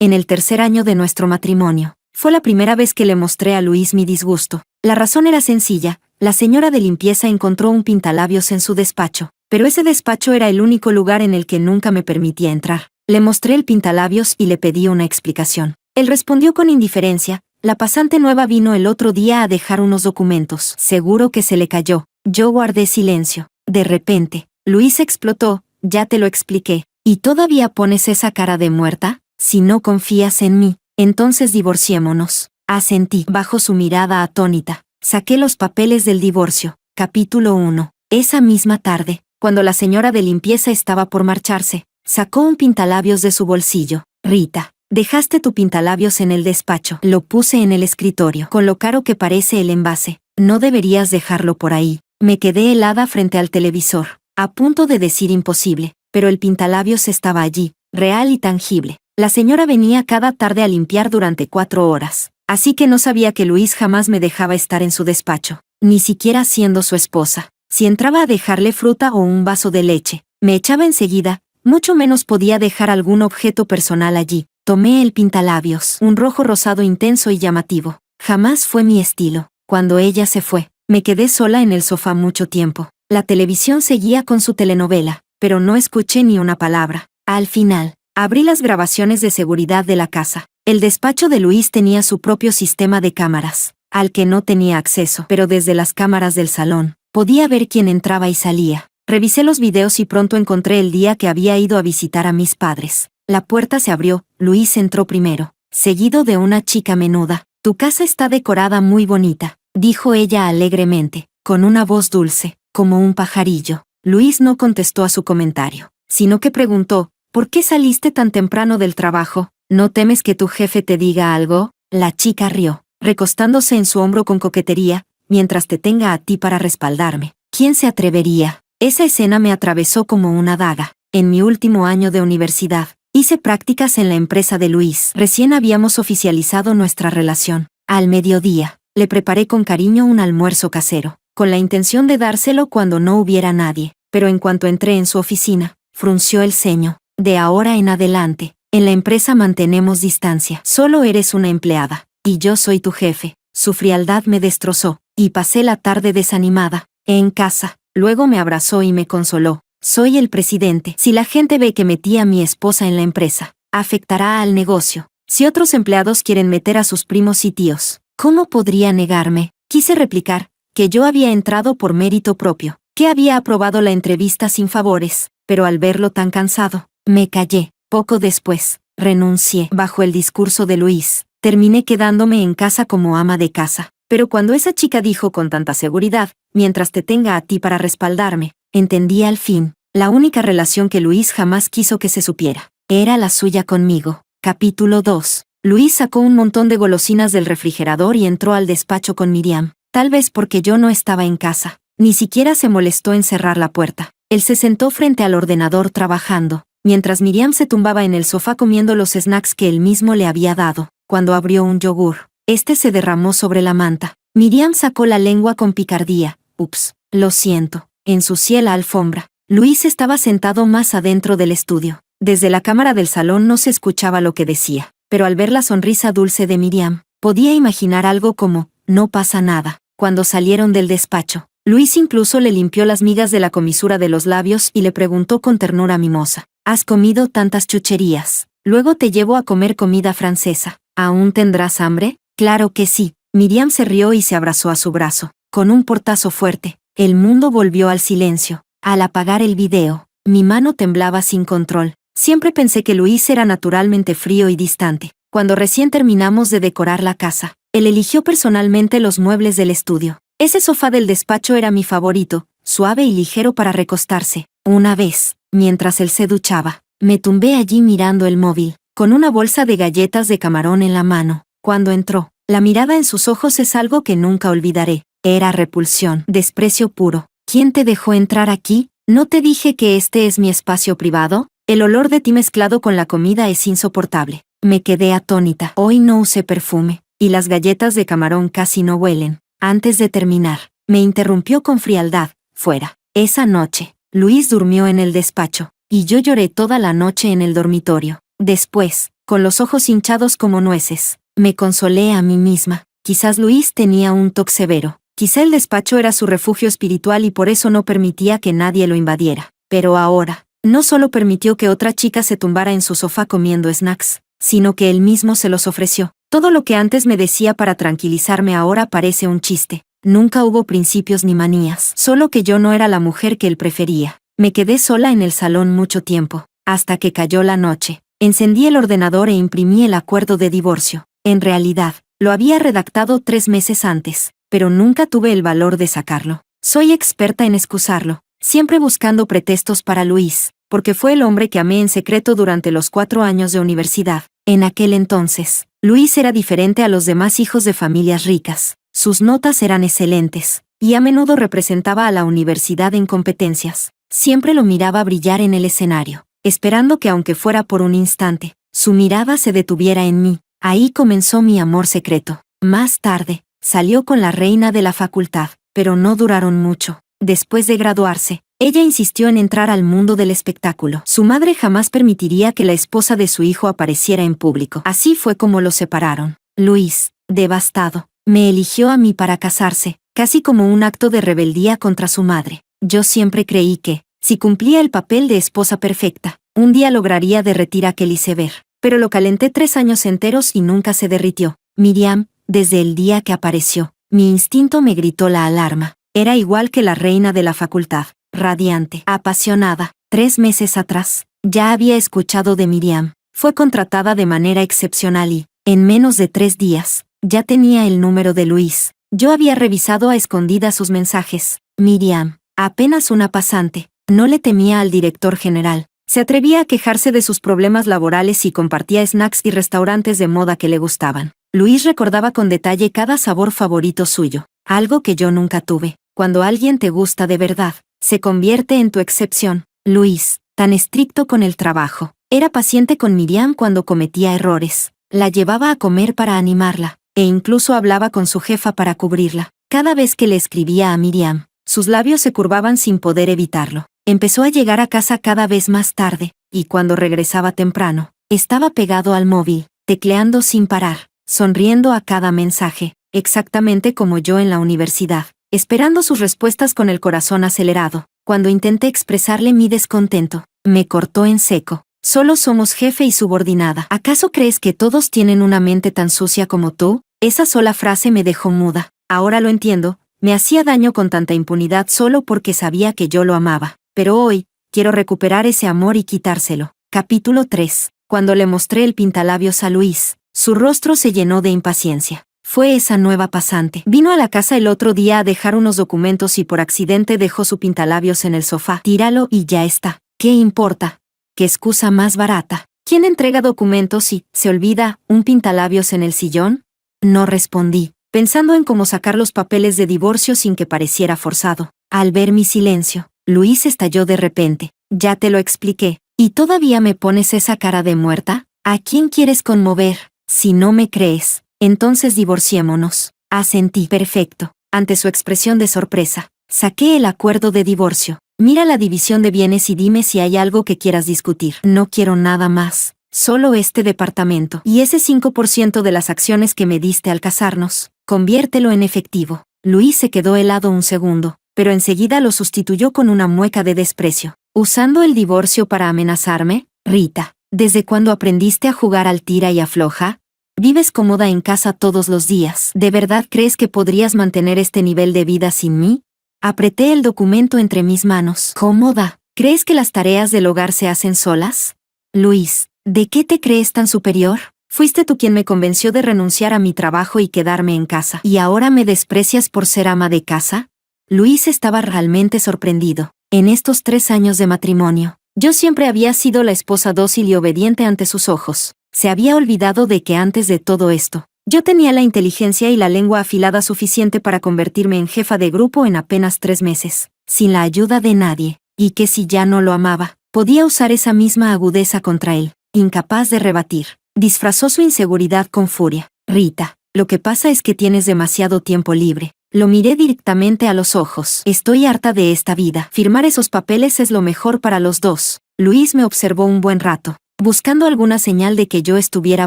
en el tercer año de nuestro matrimonio. Fue la primera vez que le mostré a Luis mi disgusto. La razón era sencilla: la señora de limpieza encontró un pintalabios en su despacho, pero ese despacho era el único lugar en el que nunca me permitía entrar. Le mostré el pintalabios y le pedí una explicación. Él respondió con indiferencia: la pasante nueva vino el otro día a dejar unos documentos. Seguro que se le cayó. Yo guardé silencio. De repente, Luis explotó: ya te lo expliqué. ¿Y todavía pones esa cara de muerta? Si no confías en mí, entonces divorciémonos. Asentí. Bajo su mirada atónita, saqué los papeles del divorcio. Capítulo 1. Esa misma tarde, cuando la señora de limpieza estaba por marcharse, sacó un pintalabios de su bolsillo. Rita, dejaste tu pintalabios en el despacho. Lo puse en el escritorio. Con lo caro que parece el envase, no deberías dejarlo por ahí. Me quedé helada frente al televisor, a punto de decir imposible, pero el pintalabios estaba allí, real y tangible. La señora venía cada tarde a limpiar durante 4 horas, así que no sabía que Luis jamás me dejaba estar en su despacho, ni siquiera siendo su esposa. Si entraba a dejarle fruta o un vaso de leche, me echaba enseguida, mucho menos podía dejar algún objeto personal allí. Tomé el pintalabios, un rojo rosado intenso y llamativo. Jamás fue mi estilo. Cuando ella se fue, me quedé sola en el sofá mucho tiempo. La televisión seguía con su telenovela, pero no escuché ni una palabra. Al final, abrí las grabaciones de seguridad de la casa. El despacho de Luis tenía su propio sistema de cámaras, al que no tenía acceso, pero desde las cámaras del salón, podía ver quién entraba y salía. Revisé los videos y pronto encontré el día que había ido a visitar a mis padres. La puerta se abrió, Luis entró primero, seguido de una chica menuda. Tu casa está decorada muy bonita, dijo ella alegremente, con una voz dulce, como un pajarillo. Luis no contestó a su comentario, sino que preguntó: ¿por qué saliste tan temprano del trabajo? ¿No temes que tu jefe te diga algo? La chica rió, recostándose en su hombro con coquetería: mientras te tenga a ti para respaldarme, ¿quién se atrevería? Esa escena me atravesó como una daga. En mi último año de universidad, hice prácticas en la empresa de Luis. Recién habíamos oficializado nuestra relación. Al mediodía, le preparé con cariño un almuerzo casero, con la intención de dárselo cuando no hubiera nadie, pero en cuanto entré en su oficina, frunció el ceño. De ahora en adelante, en la empresa mantenemos distancia. Solo eres una empleada, y yo soy tu jefe. Su frialdad me destrozó, y pasé la tarde desanimada. En casa, luego me abrazó y me consoló. Soy el presidente. Si la gente ve que metí a mi esposa en la empresa, afectará al negocio. Si otros empleados quieren meter a sus primos y tíos, ¿cómo podría negarme? Quise replicar que yo había entrado por mérito propio, que había aprobado la entrevista sin favores, pero al verlo tan cansado, me callé. Poco después, renuncié. Bajo el discurso de Luis, terminé quedándome en casa como ama de casa. Pero cuando esa chica dijo con tanta seguridad: mientras te tenga a ti para respaldarme, entendí al fin. La única relación que Luis jamás quiso que se supiera era la suya conmigo. Capítulo 2. Luis sacó un montón de golosinas del refrigerador y entró al despacho con Miriam. Tal vez porque yo no estaba en casa, ni siquiera se molestó en cerrar la puerta. Él se sentó frente al ordenador trabajando, mientras Miriam se tumbaba en el sofá comiendo los snacks que él mismo le había dado. Cuando abrió un yogur, este se derramó sobre la manta. Miriam sacó la lengua con picardía. Ups, lo siento. Ensucié la alfombra. Luis estaba sentado más adentro del estudio. Desde la cámara del salón no se escuchaba lo que decía, pero al ver la sonrisa dulce de Miriam, podía imaginar algo como: no pasa nada. Cuando salieron del despacho, Luis incluso le limpió las migas de la comisura de los labios y le preguntó con ternura mimosa: ¿has comido tantas chucherías? Luego te llevo a comer comida francesa. ¿Aún tendrás hambre? Claro que sí. Miriam se rió y se abrazó a su brazo. Con un portazo fuerte, el mundo volvió al silencio. Al apagar el video, mi mano temblaba sin control. Siempre pensé que Luis era naturalmente frío y distante. Cuando recién terminamos de decorar la casa, él eligió personalmente los muebles del estudio. Ese sofá del despacho era mi favorito, suave y ligero para recostarse. Una vez, mientras él se duchaba, me tumbé allí mirando el móvil, con una bolsa de galletas de camarón en la mano. Cuando entró, la mirada en sus ojos es algo que nunca olvidaré. Era repulsión, desprecio puro. ¿Quién te dejó entrar aquí? ¿No te dije que este es mi espacio privado? El olor de ti mezclado con la comida es insoportable. Me quedé atónita. Hoy no usé perfume, y las galletas de camarón casi no huelen. Antes de terminar, me interrumpió con frialdad: fuera. Esa noche, Luis durmió en el despacho, y yo lloré toda la noche en el dormitorio. Después, con los ojos hinchados como nueces. Me consolé a mí misma. Quizás Luis tenía un toque severo. Quizá el despacho era su refugio espiritual y por eso no permitía que nadie lo invadiera. Pero ahora, no solo permitió que otra chica se tumbara en su sofá comiendo snacks, sino que él mismo se los ofreció. Todo lo que antes me decía para tranquilizarme ahora parece un chiste. Nunca hubo principios ni manías, solo que yo no era la mujer que él prefería. Me quedé sola en el salón mucho tiempo, hasta que cayó la noche. Encendí el ordenador e imprimí el acuerdo de divorcio. En realidad, lo había redactado 3 meses antes, pero nunca tuve el valor de sacarlo. Soy experta en excusarlo, siempre buscando pretextos para Luis, porque fue el hombre que amé en secreto durante los 4 años de universidad. En aquel entonces, Luis era diferente a los demás hijos de familias ricas. Sus notas eran excelentes, y a menudo representaba a la universidad en competencias. Siempre lo miraba brillar en el escenario, esperando que aunque fuera por un instante, su mirada se detuviera en mí. Ahí comenzó mi amor secreto. Más tarde, salió con la reina de la facultad, pero no duraron mucho. Después de graduarse, ella insistió en entrar al mundo del espectáculo. Su madre jamás permitiría que la esposa de su hijo apareciera en público. Así fue como los separaron. Luis, devastado, me eligió a mí para casarse, casi como un acto de rebeldía contra su madre. Yo siempre creí que, si cumplía el papel de esposa perfecta, un día lograría derretir a aquel iceberg. Pero lo calenté 3 años enteros y nunca se derritió. Miriam, desde el día que apareció, mi instinto me gritó la alarma. Era igual que la reina de la facultad, radiante, apasionada. 3 meses atrás, ya había escuchado de Miriam. Fue contratada de manera excepcional y, en menos de 3 días, ya tenía el número de Luis. Yo había revisado a escondidas sus mensajes. Miriam, apenas una pasante, no le temía al director general. Se atrevía a quejarse de sus problemas laborales y compartía snacks y restaurantes de moda que le gustaban. Luis recordaba con detalle cada sabor favorito suyo, algo que yo nunca tuve. Cuando alguien te gusta de verdad, se convierte en tu excepción. Luis, tan estricto con el trabajo, era paciente con Miriam cuando cometía errores. La llevaba a comer para animarla, e incluso hablaba con su jefa para cubrirla. Cada vez que le escribía a Miriam, sus labios se curvaban sin poder evitarlo. Empezó a llegar a casa cada vez más tarde, y cuando regresaba temprano, estaba pegado al móvil, tecleando sin parar, sonriendo a cada mensaje, exactamente como yo en la universidad, esperando sus respuestas con el corazón acelerado. Cuando intenté expresarle mi descontento, me cortó en seco. Solo somos jefe y subordinada. ¿Acaso crees que todos tienen una mente tan sucia como tú? Esa sola frase me dejó muda. Ahora lo entiendo, me hacía daño con tanta impunidad solo porque sabía que yo lo amaba. Pero hoy, quiero recuperar ese amor y quitárselo. Capítulo 3. Cuando le mostré el pintalabios a Luis, su rostro se llenó de impaciencia. Fue esa nueva pasante. Vino a la casa el otro día a dejar unos documentos y por accidente dejó su pintalabios en el sofá. Tíralo y ya está. ¿Qué importa? ¿Qué excusa más barata? ¿Quién entrega documentos y, se olvida, un pintalabios en el sillón? No respondí, pensando en cómo sacar los papeles de divorcio sin que pareciera forzado. Al ver mi silencio, Luis estalló de repente. Ya te lo expliqué. ¿Y todavía me pones esa cara de muerta? ¿A quién quieres conmover? Si no me crees, entonces divorciémonos. Asentí. Perfecto. Ante su expresión de sorpresa, saqué el acuerdo de divorcio. Mira la división de bienes y dime si hay algo que quieras discutir. No quiero nada más. Solo este departamento. Y ese 5% de las acciones que me diste al casarnos, conviértelo en efectivo. Luis se quedó helado un segundo, pero enseguida lo sustituyó con una mueca de desprecio. ¿Usando el divorcio para amenazarme? Rita, ¿desde cuándo aprendiste a jugar al tira y afloja? ¿Vives cómoda en casa todos los días? ¿De verdad crees que podrías mantener este nivel de vida sin mí? Apreté el documento entre mis manos. ¿Cómoda? ¿Crees que las tareas del hogar se hacen solas? Luis, ¿de qué te crees tan superior? Fuiste tú quien me convenció de renunciar a mi trabajo y quedarme en casa. ¿Y ahora me desprecias por ser ama de casa? Luis estaba realmente sorprendido. En estos 3 años de matrimonio, yo siempre había sido la esposa dócil y obediente ante sus ojos. Se había olvidado de que antes de todo esto, yo tenía la inteligencia y la lengua afilada suficiente para convertirme en jefa de grupo en apenas 3 meses, sin la ayuda de nadie, y que si ya no lo amaba, podía usar esa misma agudeza contra él, incapaz de rebatir. Disfrazó su inseguridad con furia. Rita, lo que pasa es que tienes demasiado tiempo libre. Lo miré directamente a los ojos. Estoy harta de esta vida. Firmar esos papeles es lo mejor para los dos. Luis me observó un buen rato. buscando alguna señal de que yo estuviera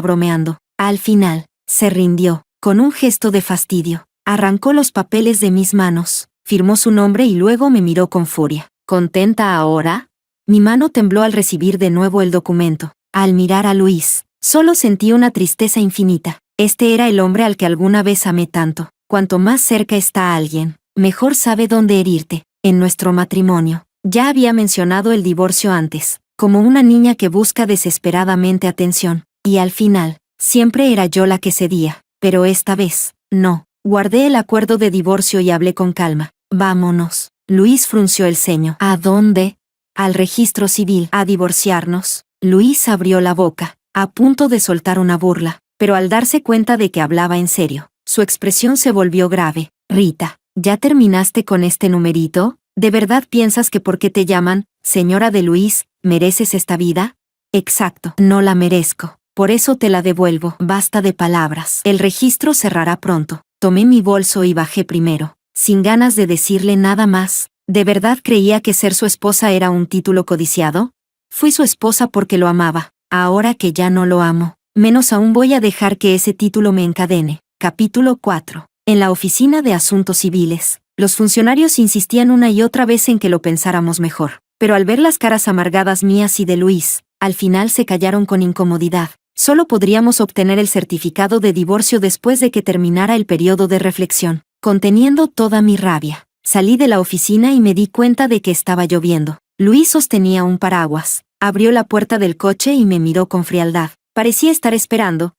bromeando. Al final, se rindió, con un gesto de fastidio. Arrancó los papeles de mis manos, firmó su nombre y luego me miró con furia. ¿Contenta ahora? Mi mano tembló al recibir de nuevo el documento. Al mirar a Luis, solo sentí una tristeza infinita. Este era el hombre al que alguna vez amé tanto. Cuanto más cerca está alguien, mejor sabe dónde herirte. En nuestro matrimonio, ya había mencionado el divorcio antes, como una niña que busca desesperadamente atención, y al final, siempre era yo la que cedía, pero esta vez, no. Guardé el acuerdo de divorcio y hablé con calma. Vámonos. Luis frunció el ceño. ¿A dónde? Al registro civil. ¿A divorciarnos? Luis abrió la boca, a punto de soltar una burla, pero al darse cuenta de que hablaba en serio, su expresión se volvió grave. Rita, ¿ya terminaste con este numerito? ¿De verdad piensas que porque te llaman, señora de Luis, mereces esta vida? Exacto, no la merezco. Por eso te la devuelvo. Basta de palabras. El registro cerrará pronto. Tomé mi bolso y bajé primero, sin ganas de decirle nada más. ¿De verdad creía que ser su esposa era un título codiciado? Fui su esposa porque lo amaba. Ahora que ya no lo amo, menos aún voy a dejar que ese título me encadene. Capítulo 4. En la oficina de asuntos civiles, los funcionarios insistían una y otra vez en que lo pensáramos mejor, pero al ver las caras amargadas mías y de Luis, al final se callaron con incomodidad. Solo podríamos obtener el certificado de divorcio después de que terminara el periodo de reflexión. Conteniendo toda mi rabia, salí de la oficina y me di cuenta de que estaba lloviendo. Luis sostenía un paraguas, abrió la puerta del coche y me miró con frialdad. Parecía estar esperando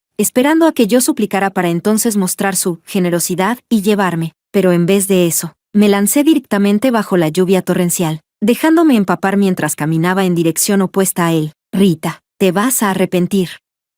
a que yo suplicara para entonces mostrar su generosidad y llevarme, pero en vez de eso, me lancé directamente bajo la lluvia torrencial, dejándome empapar mientras caminaba en dirección opuesta a él. Rita, te vas a arrepentir.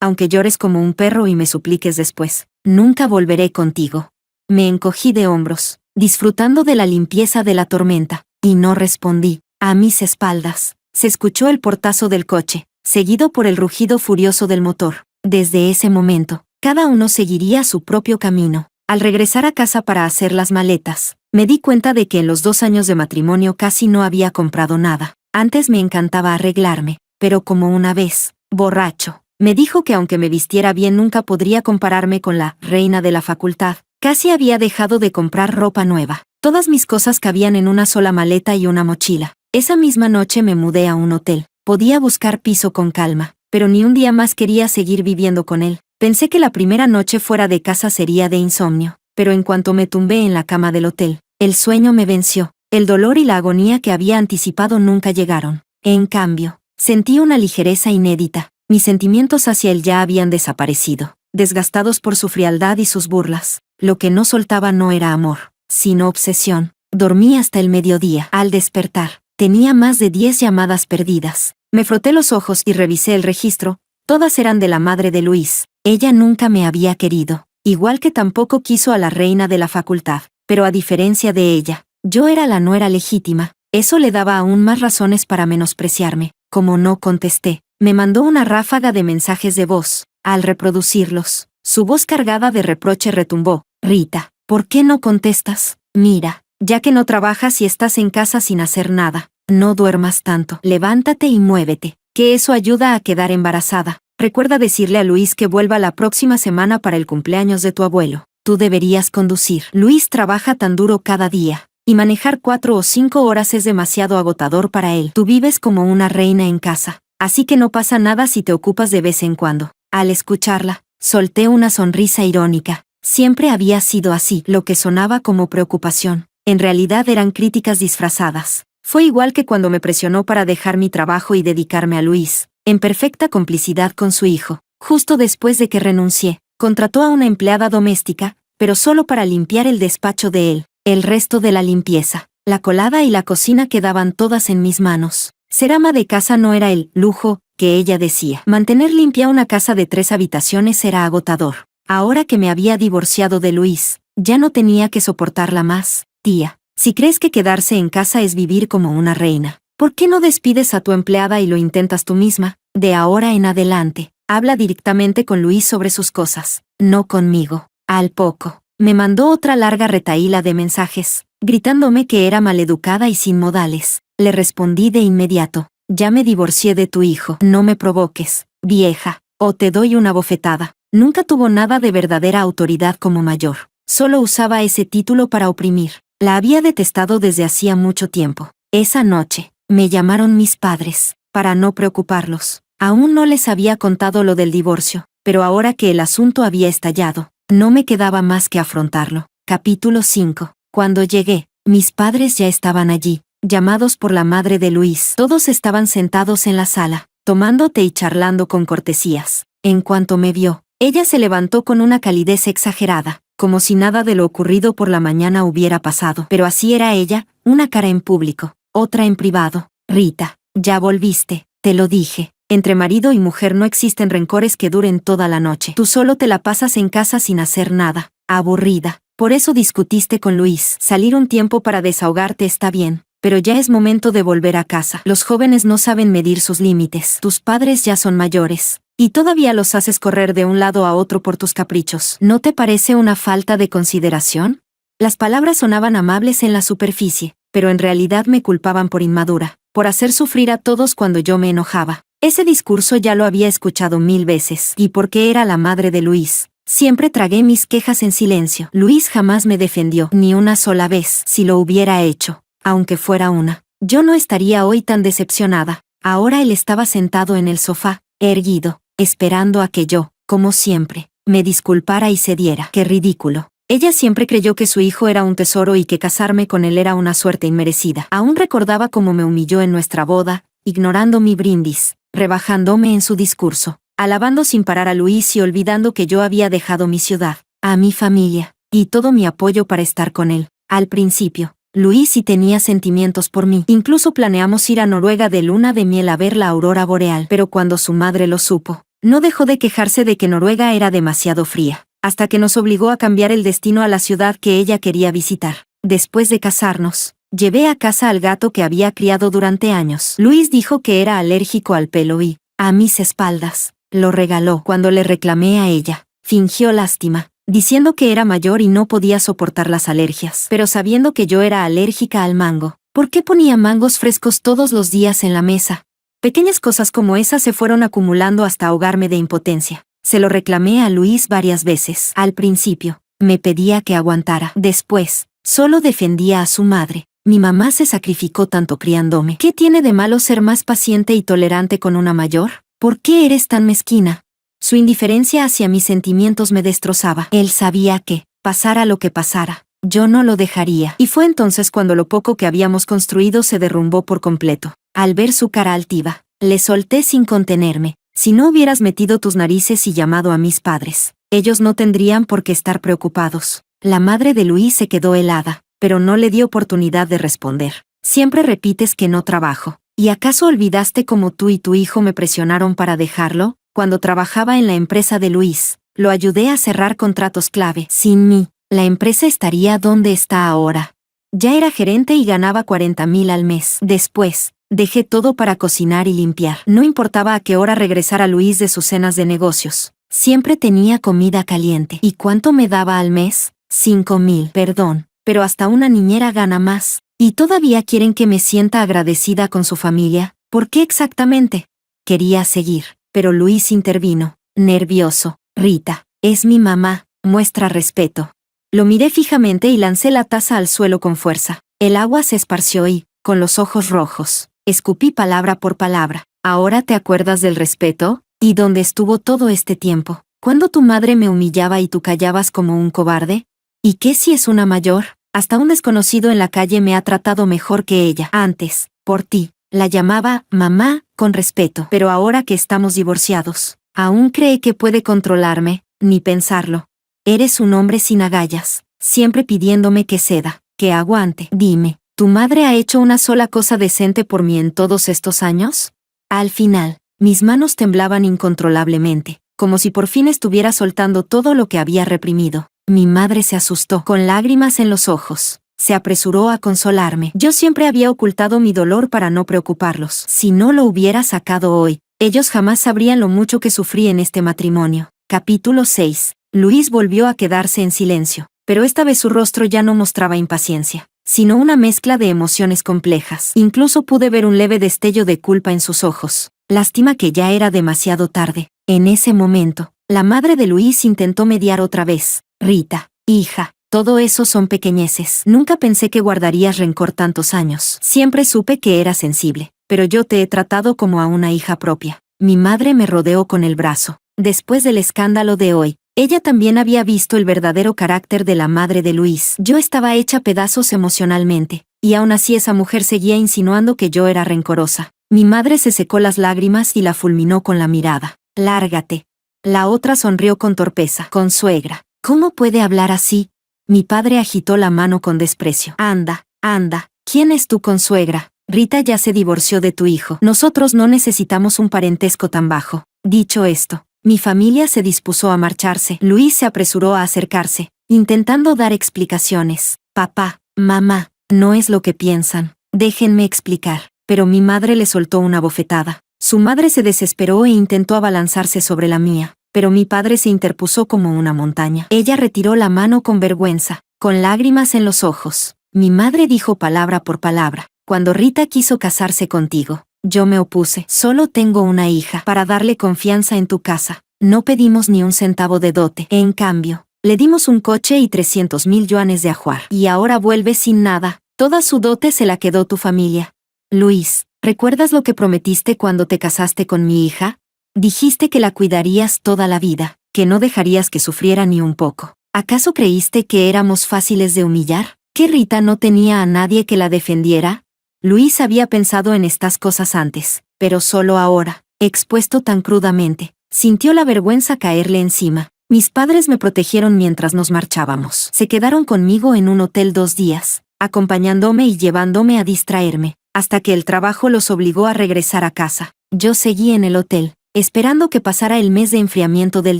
Aunque llores como un perro y me supliques después, nunca volveré contigo. Me encogí de hombros, disfrutando de la limpieza de la tormenta, y no respondí. A mis espaldas, se escuchó el portazo del coche, seguido por el rugido furioso del motor. Desde ese momento, cada uno seguiría su propio camino. Al regresar a casa para hacer las maletas, me di cuenta de que en los 2 años de matrimonio casi no había comprado nada. Antes me encantaba arreglarme, pero como una vez, borracho, me dijo que aunque me vistiera bien nunca podría compararme con la reina de la facultad. Casi había dejado de comprar ropa nueva. Todas mis cosas cabían en una sola maleta y una mochila. Esa misma noche me mudé a un hotel. Podía buscar piso con calma, pero ni un día más quería seguir viviendo con él. Pensé que la primera noche fuera de casa sería de insomnio, pero en cuanto me tumbé en la cama del hotel, el sueño me venció. El dolor y la agonía que había anticipado nunca llegaron. En cambio, sentí una ligereza inédita. Mis sentimientos hacia él ya habían desaparecido, desgastados por su frialdad y sus burlas. Lo que no soltaba no era amor, sino obsesión. Dormí hasta el mediodía. Al despertar, tenía más de 10 llamadas perdidas. Me froté los ojos y revisé el registro. Todas eran de la madre de Luis. Ella nunca me había querido, igual que tampoco quiso a la reina de la facultad. Pero a diferencia de ella, yo era la nuera legítima. Eso le daba aún más razones para menospreciarme. Como no contesté, me mandó una ráfaga de mensajes de voz. Al reproducirlos, su voz cargada de reproche retumbó. Rita, ¿por qué no contestas? Mira, ya que no trabajas y estás en casa sin hacer nada, no duermas tanto. Levántate y muévete, que eso ayuda a quedar embarazada. Recuerda decirle a Luis que vuelva la próxima semana para el cumpleaños de tu abuelo. Tú deberías conducir. Luis trabaja tan duro cada día, y manejar 4 o 5 horas es demasiado agotador para él. Tú vives como una reina en casa, así que no pasa nada si te ocupas de vez en cuando. Al escucharla, solté una sonrisa irónica. Siempre había sido así. Lo que sonaba como preocupación, en realidad eran críticas disfrazadas. Fue igual que cuando me presionó para dejar mi trabajo y dedicarme a Luis, en perfecta complicidad con su hijo. Justo después de que renuncié, contrató a una empleada doméstica, pero solo para limpiar el despacho de él. El resto de la limpieza, la colada y la cocina quedaban todas en mis manos. Ser ama de casa no era el lujo que ella decía. Mantener limpia una casa de 3 habitaciones era agotador. Ahora que me había divorciado de Luis, ya no tenía que soportarla más. Tía, si crees que quedarse en casa es vivir como una reina, ¿por qué no despides a tu empleada y lo intentas tú misma? De ahora en adelante, habla directamente con Luis sobre sus cosas, no conmigo. Al poco, me mandó otra larga retahíla de mensajes, gritándome que era maleducada y sin modales. Le respondí de inmediato. Ya me divorcié de tu hijo. No me provoques, vieja, o te doy una bofetada. Nunca tuvo nada de verdadera autoridad como mayor. Solo usaba ese título para oprimir. La había detestado desde hacía mucho tiempo. Esa noche, me llamaron mis padres, para no preocuparlos. Aún no les había contado lo del divorcio, pero ahora que el asunto había estallado, no me quedaba más que afrontarlo. Capítulo 5. Cuando llegué, mis padres ya estaban allí, llamados por la madre de Luis. Todos estaban sentados en la sala, tomando té y charlando con cortesías. En cuanto me vio, ella se levantó con una calidez exagerada, como si nada de lo ocurrido por la mañana hubiera pasado. Pero así era ella, una cara en público, otra en privado. Rita, ya volviste, te lo dije. Entre marido y mujer no existen rencores que duren toda la noche. Tú solo te la pasas en casa sin hacer nada, aburrida. Por eso discutiste con Luis. Salir un tiempo para desahogarte está bien, pero ya es momento de volver a casa. Los jóvenes no saben medir sus límites. Tus padres ya son mayores, y todavía los haces correr de un lado a otro por tus caprichos. ¿No te parece una falta de consideración? Las palabras sonaban amables en la superficie, pero en realidad me culpaban por inmadura, por hacer sufrir a todos cuando yo me enojaba. Ese discurso ya lo había escuchado 1000 veces, y porque era la madre de Luis, siempre tragué mis quejas en silencio. Luis jamás me defendió, ni una sola vez. Si lo hubiera hecho, aunque fuera una, yo no estaría hoy tan decepcionada. Ahora él estaba sentado en el sofá, erguido, esperando a que yo, como siempre, me disculpara y cediera. ¡Qué ridículo! Ella siempre creyó que su hijo era un tesoro y que casarme con él era una suerte inmerecida. Aún recordaba cómo me humilló en nuestra boda, ignorando mi brindis, rebajándome en su discurso, alabando sin parar a Luis y olvidando que yo había dejado mi ciudad, a mi familia, y todo mi apoyo para estar con él. Al principio, Luis sí tenía sentimientos por mí. Incluso planeamos ir a Noruega de luna de miel a ver la aurora boreal. Pero cuando su madre lo supo, no dejó de quejarse de que Noruega era demasiado fría, hasta que nos obligó a cambiar el destino a la ciudad que ella quería visitar. Después de casarnos, llevé a casa al gato que había criado durante años. Luis dijo que era alérgico al pelo y, a mis espaldas, lo regaló. Cuando le reclamé a ella, fingió lástima, diciendo que era mayor y no podía soportar las alergias. Pero sabiendo que yo era alérgica al mango, ¿por qué ponía mangos frescos todos los días en la mesa? Pequeñas cosas como esas se fueron acumulando hasta ahogarme de impotencia. Se lo reclamé a Luis varias veces. Al principio, me pedía que aguantara. Después, solo defendía a su madre. Mi mamá se sacrificó tanto criándome. ¿Qué tiene de malo ser más paciente y tolerante con una mayor? ¿Por qué eres tan mezquina? Su indiferencia hacia mis sentimientos me destrozaba. Él sabía que, pasara lo que pasara, yo no lo dejaría. Y fue entonces cuando lo poco que habíamos construido se derrumbó por completo. Al ver su cara altiva, le solté sin contenerme. Si no hubieras metido tus narices y llamado a mis padres, ellos no tendrían por qué estar preocupados. La madre de Luis se quedó helada, pero no le di oportunidad de responder. Siempre repites que no trabajo. ¿Y acaso olvidaste cómo tú y tu hijo me presionaron para dejarlo? Cuando trabajaba en la empresa de Luis, lo ayudé a cerrar contratos clave. Sin mí, la empresa estaría donde está ahora. Ya era gerente y ganaba 40,000 al mes. Después, dejé todo para cocinar y limpiar. No importaba a qué hora regresara Luis de sus cenas de negocios. Siempre tenía comida caliente. ¿Y cuánto me daba al mes? 5,000. Perdón, pero hasta una niñera gana más. ¿Y todavía quieren que me sienta agradecida con su familia? ¿Por qué exactamente? Quería seguir, pero Luis intervino, nervioso. Rita, es mi mamá, muestra respeto. Lo miré fijamente y lancé la taza al suelo con fuerza. El agua se esparció y, con los ojos rojos, escupí palabra por palabra. ¿Ahora te acuerdas del respeto? ¿Y dónde estuvo todo este tiempo? ¿Cuándo tu madre me humillaba y tú callabas como un cobarde? ¿Y qué si es una mayor? Hasta un desconocido en la calle me ha tratado mejor que ella. Antes, por ti, la llamaba mamá, con respeto. Pero ahora que estamos divorciados, aún cree que puede controlarme, ni pensarlo. Eres un hombre sin agallas, siempre pidiéndome que ceda, que aguante. Dime, ¿tu madre ha hecho una sola cosa decente por mí en todos estos años? Al final, mis manos temblaban incontrolablemente, como si por fin estuviera soltando todo lo que había reprimido. Mi madre se asustó, con lágrimas en los ojos. Se apresuró a consolarme. Yo siempre había ocultado mi dolor para no preocuparlos. Si no lo hubiera sacado hoy, ellos jamás sabrían lo mucho que sufrí en este matrimonio. Capítulo 6. Luis volvió a quedarse en silencio, pero esta vez su rostro ya no mostraba impaciencia. sino una mezcla de emociones complejas. Incluso pude ver un leve destello de culpa en sus ojos. Lástima que ya era demasiado tarde. En ese momento, la madre de Luis intentó mediar otra vez. Rita, hija, todo eso son pequeñeces. Nunca pensé que guardarías rencor tantos años. Siempre supe que eras sensible, pero yo te he tratado como a una hija propia. Mi madre me rodeó con el brazo. Después del escándalo de hoy, ella también había visto el verdadero carácter de la madre de Luis. Yo estaba hecha pedazos emocionalmente, y aún así esa mujer seguía insinuando que yo era rencorosa. Mi madre se secó las lágrimas y la fulminó con la mirada. Lárgate. La otra sonrió con torpeza. Consuegra, ¿cómo puede hablar así? Mi padre agitó la mano con desprecio. Anda, anda, ¿quién es tu consuegra? Rita ya se divorció de tu hijo. Nosotros no necesitamos un parentesco tan bajo. Dicho esto, mi familia se dispuso a marcharse. Luis se apresuró a acercarse, intentando dar explicaciones. Papá, mamá, no es lo que piensan. Déjenme explicar. Pero mi madre le soltó una bofetada. Su madre se desesperó e intentó abalanzarse sobre la mía, pero mi padre se interpuso como una montaña. Ella retiró la mano con vergüenza, con lágrimas en los ojos. Mi madre dijo palabra por palabra. Cuando Rita quiso casarse contigo, yo me opuse. Solo tengo una hija para darle confianza en tu casa. No pedimos ni un centavo de dote. En cambio, le dimos un coche y 300,000 yuanes de ajuar. Y ahora vuelve sin nada. Toda su dote se la quedó tu familia. Luis, ¿recuerdas lo que prometiste cuando te casaste con mi hija? Dijiste que la cuidarías toda la vida, que no dejarías que sufriera ni un poco. ¿Acaso creíste que éramos fáciles de humillar? ¿Que Rita no tenía a nadie que la defendiera? Luis había pensado en estas cosas antes, pero solo ahora, expuesto tan crudamente, sintió la vergüenza caerle encima. Mis padres me protegieron mientras nos marchábamos. Se quedaron conmigo en un hotel 2 días, acompañándome y llevándome a distraerme, hasta que el trabajo los obligó a regresar a casa. Yo seguí en el hotel, esperando que pasara el mes de enfriamiento del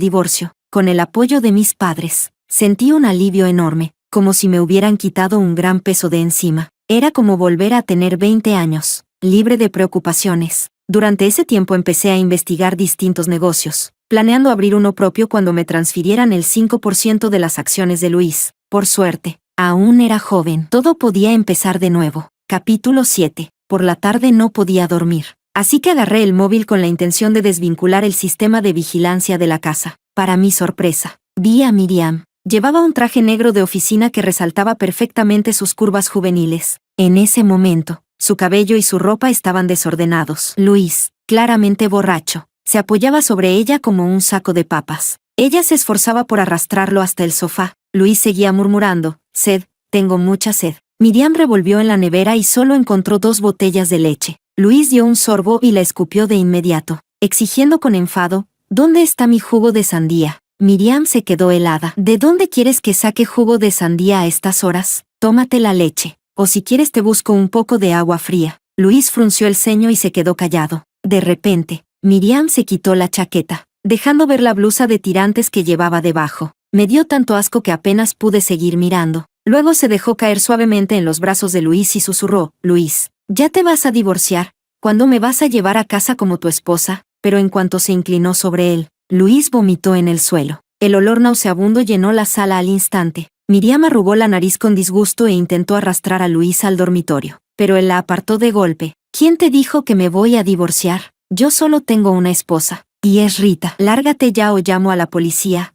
divorcio. Con el apoyo de mis padres, sentí un alivio enorme, como si me hubieran quitado un gran peso de encima. Era como volver a tener 20 años, libre de preocupaciones. Durante ese tiempo empecé a investigar distintos negocios, planeando abrir uno propio cuando me transfirieran el 5% de las acciones de Luis. Por suerte, aún era joven. Todo podía empezar de nuevo. Capítulo 7. Por la tarde no podía dormir, así que agarré el móvil con la intención de desvincular el sistema de vigilancia de la casa. Para mi sorpresa, vi a Miriam. Llevaba un traje negro de oficina que resaltaba perfectamente sus curvas juveniles. En ese momento, su cabello y su ropa estaban desordenados. Luis, claramente borracho, se apoyaba sobre ella como un saco de papas. Ella se esforzaba por arrastrarlo hasta el sofá. Luis seguía murmurando, «Sed, tengo mucha sed». Miriam revolvió en la nevera y solo encontró 2 botellas de leche. Luis dio un sorbo y la escupió de inmediato, exigiendo con enfado, «¿Dónde está mi jugo de sandía?». Miriam se quedó helada. «¿De dónde quieres que saque jugo de sandía a estas horas? Tómate la leche, o si quieres te busco un poco de agua fría». Luis frunció el ceño y se quedó callado. De repente, Miriam se quitó la chaqueta, dejando ver la blusa de tirantes que llevaba debajo. Me dio tanto asco que apenas pude seguir mirando. Luego se dejó caer suavemente en los brazos de Luis y susurró, «Luis, ¿ya te vas a divorciar? ¿Cuándo me vas a llevar a casa como tu esposa?». Pero en cuanto se inclinó sobre él, Luis vomitó en el suelo. El olor nauseabundo llenó la sala al instante. Miriam arrugó la nariz con disgusto e intentó arrastrar a Luis al dormitorio, pero él la apartó de golpe. «¿Quién te dijo que me voy a divorciar? Yo solo tengo una esposa, y es Rita. Lárgate ya o llamo a la policía».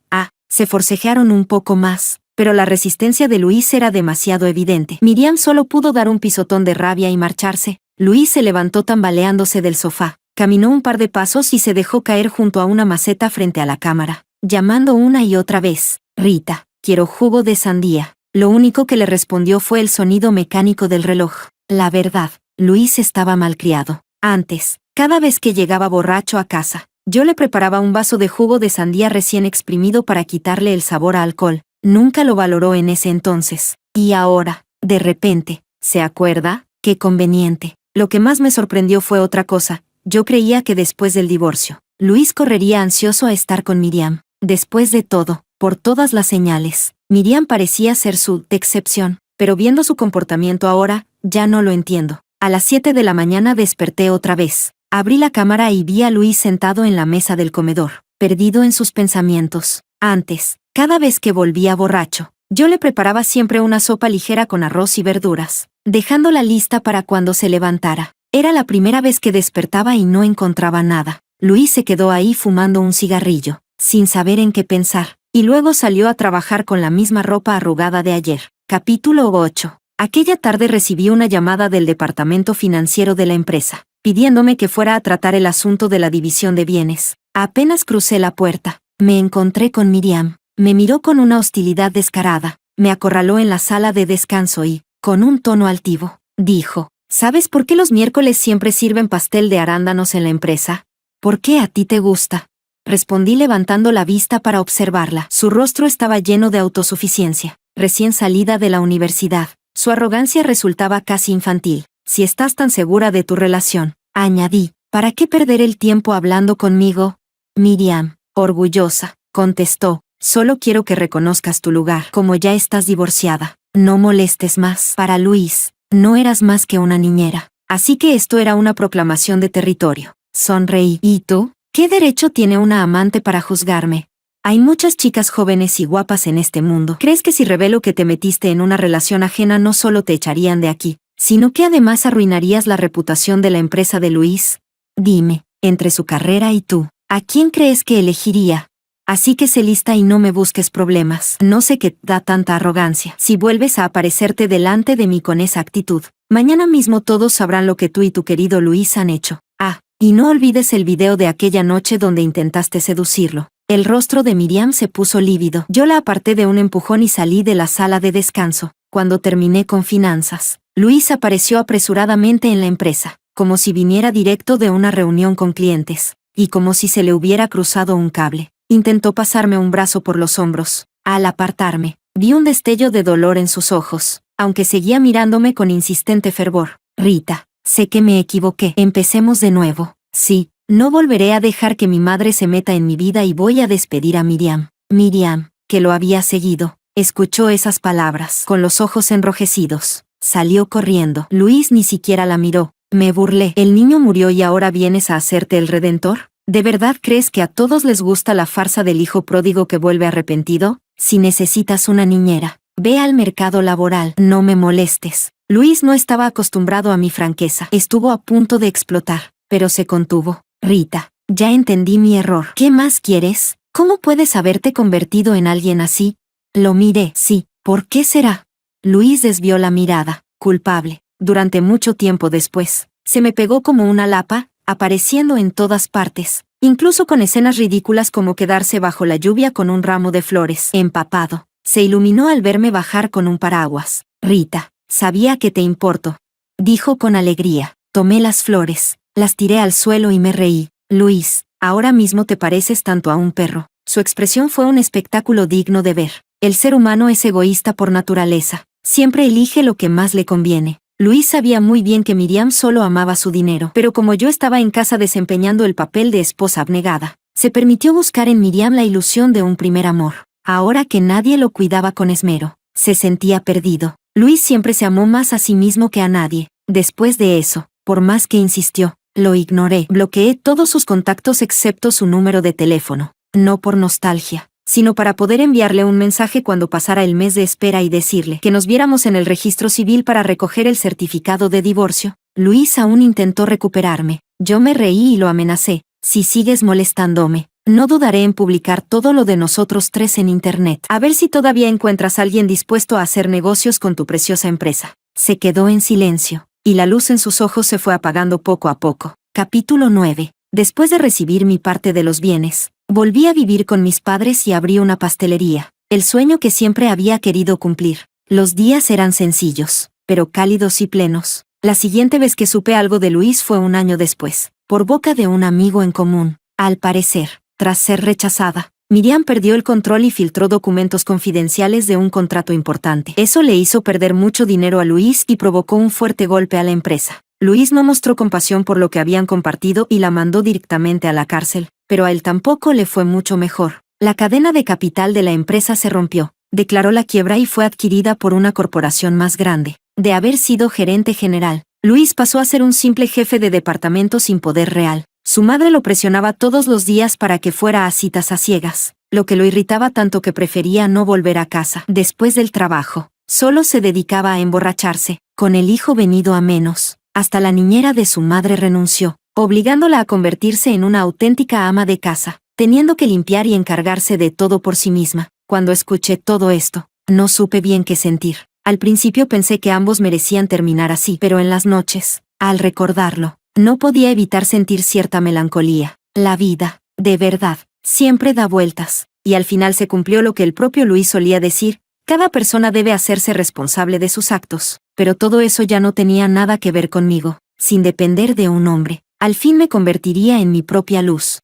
Se forcejearon un poco más, pero la resistencia de Luis era demasiado evidente. Miriam solo pudo dar un pisotón de rabia y marcharse. Luis se levantó tambaleándose del sofá, caminó un par de pasos y se dejó caer junto a una maceta frente a la cámara, llamando una y otra vez, «Rita, quiero jugo de sandía». Lo único que le respondió fue el sonido mecánico del reloj. La verdad, Luis estaba malcriado. Antes, cada vez que llegaba borracho a casa, yo le preparaba un vaso de jugo de sandía recién exprimido para quitarle el sabor a alcohol. Nunca lo valoró en ese entonces. Y ahora, de repente, ¿se acuerda? ¡Qué conveniente! Lo que más me sorprendió fue otra cosa. Yo creía que después del divorcio, Luis correría ansioso a estar con Miriam. Después de todo, por todas las señales, Miriam parecía ser su excepción. Pero viendo su comportamiento ahora, ya no lo entiendo. A las 7 de la mañana desperté otra vez. Abrí la cámara y vi a Luis sentado en la mesa del comedor, perdido en sus pensamientos. Antes, cada vez que volvía borracho, Yo le preparaba siempre una sopa ligera con arroz y verduras, dejándola lista para cuando se levantara. Era la primera vez que despertaba y no encontraba nada. Luis se quedó ahí fumando un cigarrillo, sin saber en qué pensar, y luego salió a trabajar con la misma ropa arrugada de ayer. Capítulo 8. Aquella tarde recibí una llamada del departamento financiero de la empresa, pidiéndome que fuera a tratar el asunto de la división de bienes. Apenas crucé la puerta, me encontré con Miriam. Me miró con una hostilidad descarada, me acorraló en la sala de descanso y, con un tono altivo, dijo: ¿Sabes por qué los miércoles siempre sirven pastel de arándanos en la empresa? ¿Por qué a ti te gusta? Respondí levantando la vista para observarla. Su rostro estaba lleno de autosuficiencia, recién salida de la universidad. Su arrogancia resultaba casi infantil. Si estás tan segura de tu relación, añadí, ¿para qué perder el tiempo hablando conmigo? Miriam, orgullosa, contestó: solo quiero que reconozcas tu lugar. Como ya estás divorciada, no molestes más. Para Luis, no eras más que una niñera. Así que esto era una proclamación de territorio. Sonreí. ¿Y tú? ¿Qué derecho tiene una amante para juzgarme? Hay muchas chicas jóvenes y guapas en este mundo. ¿Crees que si revelo que te metiste en una relación ajena no solo te echarían de aquí, sino que además arruinarías la reputación de la empresa de Luis? Dime, entre su carrera y tú, ¿a quién crees que elegiría? Así que sé lista y no me busques problemas. No sé qué da tanta arrogancia. Si vuelves a aparecerte delante de mí con esa actitud, mañana mismo todos sabrán lo que tú y tu querido Luis han hecho. Ah, y no olvides el video de aquella noche donde intentaste seducirlo. El rostro de Miriam se puso lívido. Yo la aparté de un empujón y salí de la sala de descanso. Cuando terminé con finanzas, Luis apareció apresuradamente en la empresa, como si viniera directo de una reunión con clientes, y como si se le hubiera cruzado un cable. Intentó pasarme un brazo por los hombros. Al apartarme, vi un destello de dolor en sus ojos, aunque seguía mirándome con insistente fervor. Rita, sé que me equivoqué. Empecemos de nuevo. Sí, no volveré a dejar que mi madre se meta en mi vida y voy a despedir a Miriam. Miriam, que lo había seguido, escuchó esas palabras con los ojos enrojecidos. Salió corriendo. Luis ni siquiera la miró. Me burlé. ¿El niño murió y ahora vienes a hacerte el redentor? ¿De verdad crees que a todos les gusta la farsa del hijo pródigo que vuelve arrepentido? Si necesitas una niñera, ve al mercado laboral. No me molestes. Luis no estaba acostumbrado a mi franqueza. Estuvo a punto de explotar, pero se contuvo. Rita, ya entendí mi error. ¿Qué más quieres? ¿Cómo puedes haberte convertido en alguien así? Lo miré. Sí, ¿por qué será? Luis desvió la mirada, culpable. Durante mucho tiempo después, se me pegó como una lapa, apareciendo en todas partes, incluso con escenas ridículas como quedarse bajo la lluvia con un ramo de flores empapado. Se iluminó al verme bajar con un paraguas. Rita, sabía que te importo, dijo con alegría. Tomé las flores, las tiré al suelo y me reí. Luis, ahora mismo te pareces tanto a un perro. Su expresión fue un espectáculo digno de ver. El ser humano es egoísta por naturaleza. Siempre elige lo que más le conviene. Luis sabía muy bien que Miriam solo amaba su dinero, pero como yo estaba en casa desempeñando el papel de esposa abnegada, se permitió buscar en Miriam la ilusión de un primer amor. Ahora que nadie lo cuidaba con esmero, se sentía perdido. Luis siempre se amó más a sí mismo que a nadie. Después de eso, por más que insistió, lo ignoré. Bloqueé todos sus contactos excepto su número de teléfono. No por nostalgia, sino para poder enviarle un mensaje cuando pasara el mes de espera y decirle que nos viéramos en el registro civil para recoger el certificado de divorcio. Luis aún intentó recuperarme. Yo me reí y lo amenacé. Si sigues molestándome, no dudaré en publicar todo lo de nosotros tres en internet. A ver si todavía encuentras a alguien dispuesto a hacer negocios con tu preciosa empresa. Se quedó en silencio, y la luz en sus ojos se fue apagando poco a poco. Capítulo 9. Después de recibir mi parte de los bienes, volví a vivir con mis padres y abrí una pastelería, el sueño que siempre había querido cumplir. Los días eran sencillos, pero cálidos y plenos. La siguiente vez que supe algo de Luis fue un año después, por boca de un amigo en común. Al parecer, tras ser rechazada, Miriam perdió el control y filtró documentos confidenciales de un contrato importante. Eso le hizo perder mucho dinero a Luis y provocó un fuerte golpe a la empresa. Luis no mostró compasión por lo que habían compartido y la mandó directamente a la cárcel, pero a él tampoco le fue mucho mejor. La cadena de capital de la empresa se rompió, declaró la quiebra y fue adquirida por una corporación más grande. De haber sido gerente general, Luis pasó a ser un simple jefe de departamento sin poder real. Su madre lo presionaba todos los días para que fuera a citas a ciegas, lo que lo irritaba tanto que prefería no volver a casa después del trabajo. Solo se dedicaba a emborracharse, con el hijo venido a menos. Hasta la niñera de su madre renunció, obligándola a convertirse en una auténtica ama de casa, teniendo que limpiar y encargarse de todo por sí misma. Cuando escuché todo esto, no supe bien qué sentir. Al principio pensé que ambos merecían terminar así, pero en las noches, al recordarlo, no podía evitar sentir cierta melancolía. La vida, de verdad, siempre da vueltas, y al final se cumplió lo que el propio Luis solía decir: cada persona debe hacerse responsable de sus actos. Pero todo eso ya no tenía nada que ver conmigo. Sin depender de un hombre, al fin me convertiría en mi propia luz.